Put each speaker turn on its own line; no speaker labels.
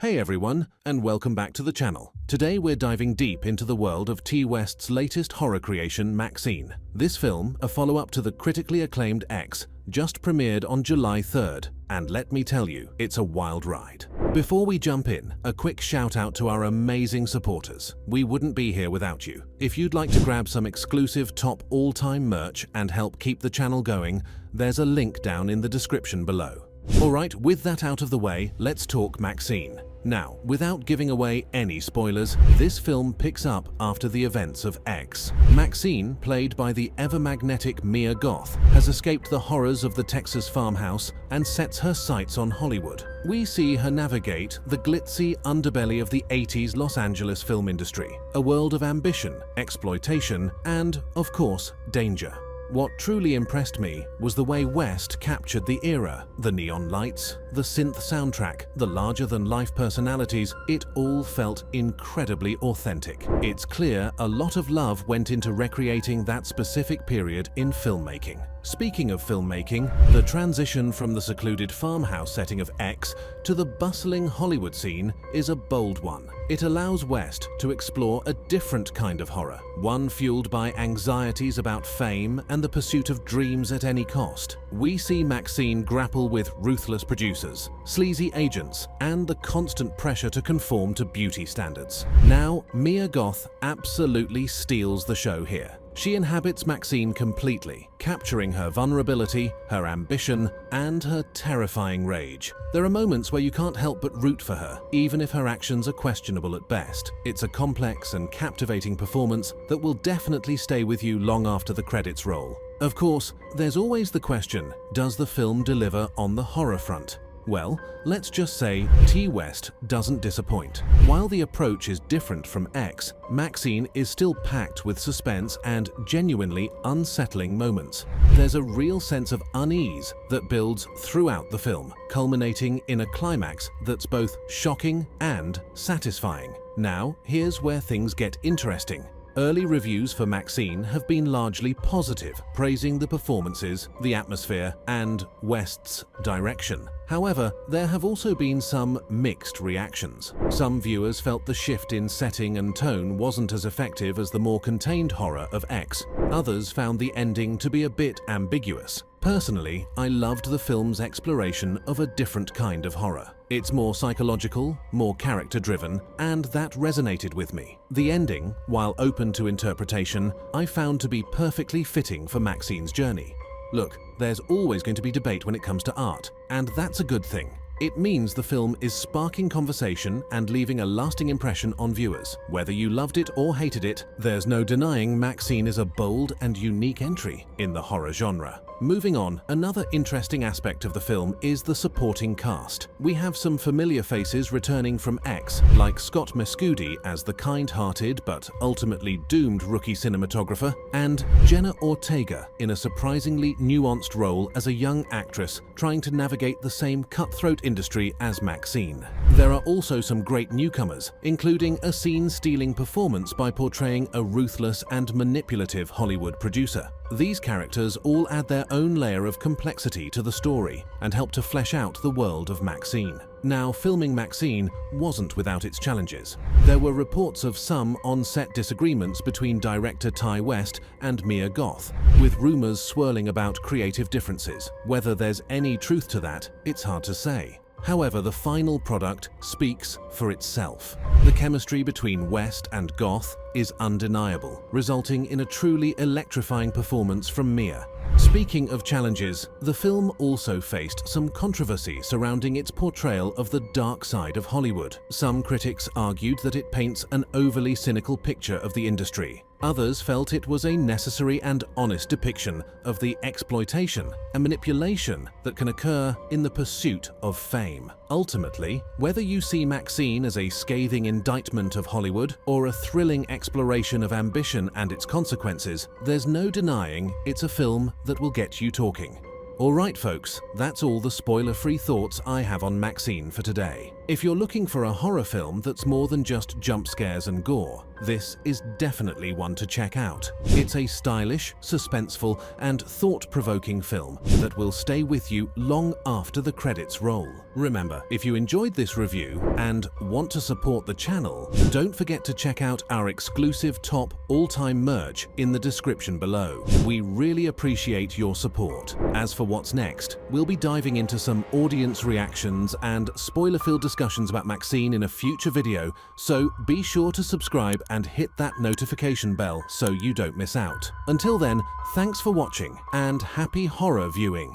Hey everyone, and welcome back to the channel. Today we're diving deep into the world of T. West's latest horror creation, MaXXXine. This film, a follow-up to the critically acclaimed X, just premiered on July 3rd, and let me tell you, it's a wild ride. Before we jump in, a quick shout out to our amazing supporters. We wouldn't be here without you. If you'd like to grab some exclusive top all-time merch and help keep the channel going, there's a link down in the description below. Alright, with that out of the way, let's talk MaXXXine. Now, without giving away any spoilers, this film picks up after the events of X. MaXXXine, played by the ever-magnetic Mia Goth, has escaped the horrors of the Texas farmhouse and sets her sights on Hollywood. We see her navigate the glitzy underbelly of the 80s Los Angeles film industry, a world of ambition, exploitation, and, of course, danger. What truly impressed me was the way West captured the era. The neon lights, the synth soundtrack, the larger-than-life personalities, it all felt incredibly authentic. It's clear a lot of love went into recreating that specific period in filmmaking. Speaking of filmmaking, the transition from the secluded farmhouse setting of X to the bustling Hollywood scene is a bold one. It allows West to explore a different kind of horror, one fueled by anxieties about fame and the pursuit of dreams at any cost. We see MaXXXine grapple with ruthless producers, sleazy agents, and the constant pressure to conform to beauty standards. Now, Mia Goth absolutely steals the show here. She inhabits MaXXXine completely, capturing her vulnerability, her ambition, and her terrifying rage. There are moments where you can't help but root for her, even if her actions are questionable at best. It's a complex and captivating performance that will definitely stay with you long after the credits roll. Of course, there's always the question, does the film deliver on the horror front? Well, let's just say T. West doesn't disappoint. While the approach is different from X, MaXXXine is still packed with suspense and genuinely unsettling moments. There's a real sense of unease that builds throughout the film, culminating in a climax that's both shocking and satisfying. Now, here's where things get interesting. Early reviews for MaXXXine have been largely positive, praising the performances, the atmosphere, and West's direction. However, there have also been some mixed reactions. Some viewers felt the shift in setting and tone wasn't as effective as the more contained horror of X. Others found the ending to be a bit ambiguous. Personally, I loved the film's exploration of a different kind of horror. It's more psychological, more character-driven, and that resonated with me. The ending, while open to interpretation, I found to be perfectly fitting for MaXXXine's journey. Look, there's always going to be debate when it comes to art, and that's a good thing. It means the film is sparking conversation and leaving a lasting impression on viewers. Whether you loved it or hated it, there's no denying MaXXXine is a bold and unique entry in the horror genre. Moving on, another interesting aspect of the film is the supporting cast. We have some familiar faces returning from X, like Scott Mescudi as the kind-hearted but ultimately doomed rookie cinematographer, and Jenna Ortega in a surprisingly nuanced role as a young actress trying to navigate the same cutthroat industry as MaXXXine. There are also some great newcomers, including a scene-stealing performance by portraying a ruthless and manipulative Hollywood producer. These characters all add their own layer of complexity to the story and help to flesh out the world of MaXXXine. Now, filming MaXXXine wasn't without its challenges. There were reports of some on-set disagreements between director Ty West and Mia Goth, with rumors swirling about creative differences. Whether there's any truth to that, it's hard to say. However, the final product speaks for itself. The chemistry between West and Goth is undeniable, resulting in a truly electrifying performance from Mia. Speaking of challenges, the film also faced some controversy surrounding its portrayal of the dark side of Hollywood. Some critics argued that it paints an overly cynical picture of the industry. Others felt it was a necessary and honest depiction of the exploitation and manipulation that can occur in the pursuit of fame. Ultimately, whether you see MaXXXine as a scathing indictment of Hollywood or a thrilling exploration of ambition and its consequences, there's no denying it's a film that will get you talking. Alright folks, that's all the spoiler-free thoughts I have on MaXXXine for today. If you're looking for a horror film that's more than just jump scares and gore, this is definitely one to check out. It's a stylish, suspenseful, and thought-provoking film that will stay with you long after the credits roll. Remember, if you enjoyed this review and want to support the channel, don't forget to check out our exclusive top all-time merch in the description below. We really appreciate your support. As for what's next, we'll be diving into some audience reactions and spoiler-filled discussions about MaXXXine in a future video, so be sure to subscribe and hit that notification bell so you don't miss out. Until then, thanks for watching and happy horror viewing.